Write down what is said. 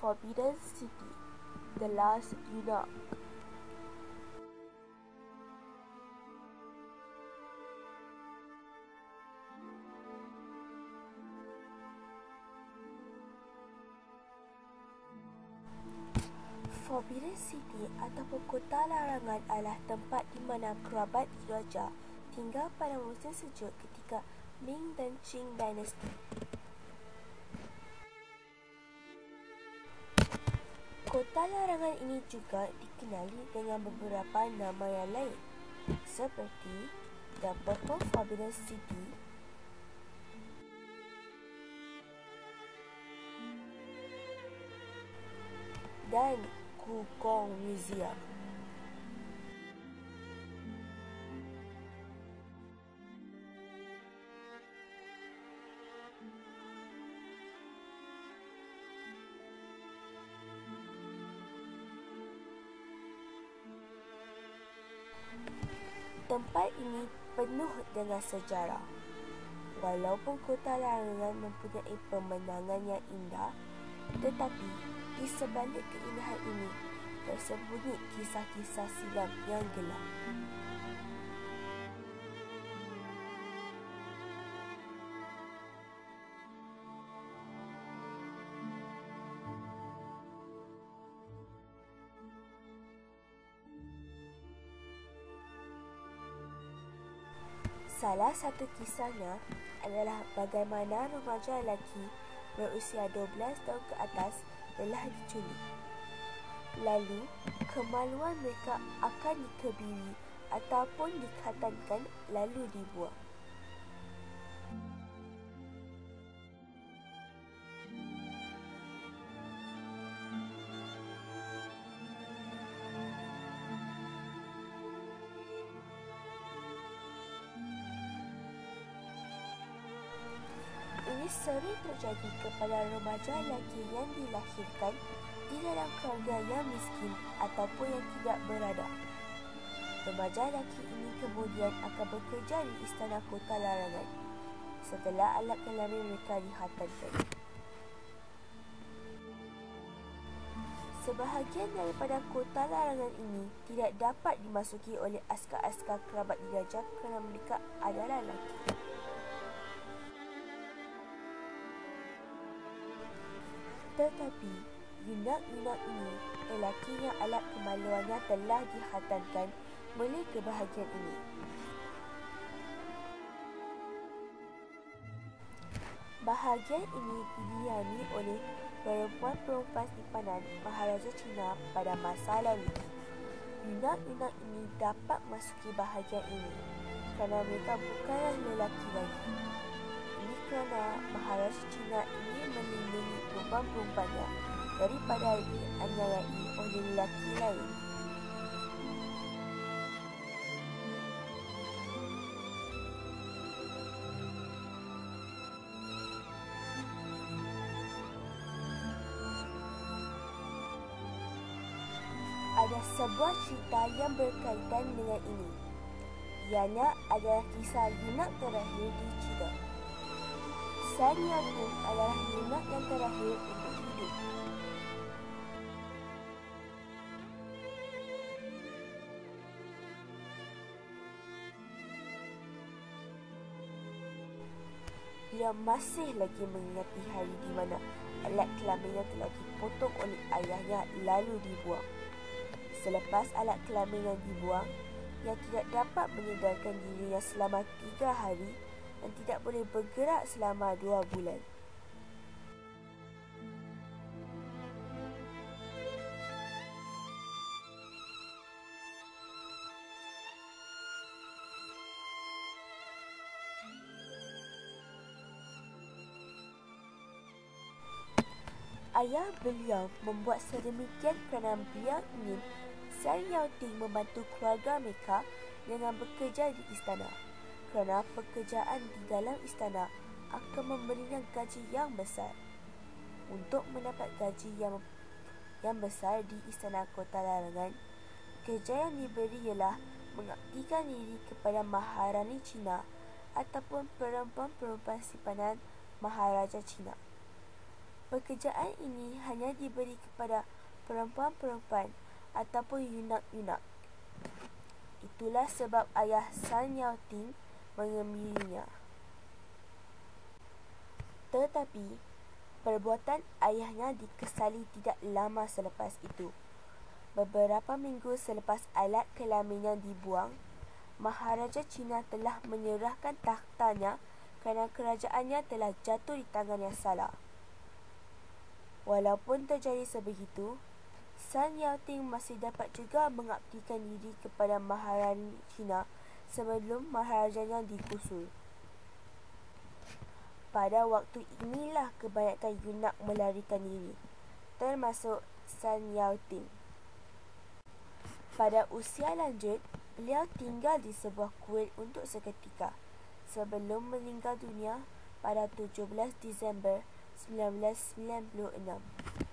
Forbidden City, The Last Eunuch. Forbidden City ataupun kota larangan adalah tempat di mana kerabat raja tinggal pada musim sejuk ketika Ming dan Qing dinasti. Kota larangan ini juga dikenali dengan beberapa nama yang lain, seperti The Purple Forbidden City, dan Gugong Museum. Tempat ini penuh dengan sejarah. Walaupun kota larangan mempunyai pemandangan yang indah, tetapi di sebalik keindahan ini tersembunyi kisah-kisah silam yang gelap. Salah satu kisahnya adalah bagaimana remaja lelaki berusia 12 tahun ke atas telah diculik. Lalu, kemaluan mereka akan dikebiri ataupun dikhatankan lalu dibuang. Ini sering terjadi kepada remaja lelaki yang dilahirkan di dalam keluarga yang miskin ataupun yang tidak berada. Remaja lelaki ini kemudian akan bekerja di istana kota larangan setelah alat kelamin mereka dihantarkan. Sebahagian daripada kota larangan ini tidak dapat dimasuki oleh askar-askar kerabat diraja kerana mereka adalah lelaki. Tetapi, eunuch-eunuch ini, lelaki yang alat kemaluannya telah dihantarkan boleh ke bahagian ini. Bahagian ini didiami oleh perempuan-perempuan simpanan Maharaja Cina pada masa lalu. Eunuch-eunuch ini dapat masuki bahagian ini kerana mereka bukanlah lelaki lagi. Ini kerana Maharaja Cina ingin melindungi perempuan-perempuannya daripada dianiayai oleh lelaki lain. Ada sebuah cerita yang berkaitan dengan ini. Ianya adalah kisah eunuch terakhir di China. San Yangon adalah eunuch yang terakhir untuk hidup. Dia masih lagi mengingati hari di mana alat kelaminnya telah dipotong oleh ayahnya lalu dibuang. Selepas alat kelamin yang dibuang, ia tidak dapat menyedarkan dirinya selama 3 hari dan tidak boleh bergerak selama 2 bulan. Ayah beliau membuat sedemikian kerana beliau ingin San Yao-ting membantu keluarga mereka dengan bekerja di istana, kerana pekerjaan di dalam istana akan memberinya gaji yang besar. Untuk mendapat gaji yang besar di istana kota larangan, kerja yang diberi ialah mengabdikan diri kepada Maharani Cina ataupun perempuan-perempuan simpanan Maharaja Cina. Pekerjaan ini hanya diberi kepada perempuan-perempuan ataupun yunak-yunak. Itulah sebab ayah Sun Yat-sen mengemilinya. Tetapi, perbuatan ayahnya dikesali tidak lama selepas itu. Beberapa minggu selepas alat kelaminnya dibuang, Maharaja Cina telah menyerahkan takhtanya kerana kerajaannya telah jatuh di tangan yang salah. Walaupun terjadi sebegitu, Sun Yat-sen masih dapat juga mengabdikan diri kepada Maharani Cina sebelum maharajanya digusur. Pada waktu inilah kebanyakan yunak melarikan diri, termasuk Sun Yat-sen. Pada usia lanjut, beliau tinggal di sebuah kuil untuk seketika sebelum meninggal dunia pada 17 Disember 1996.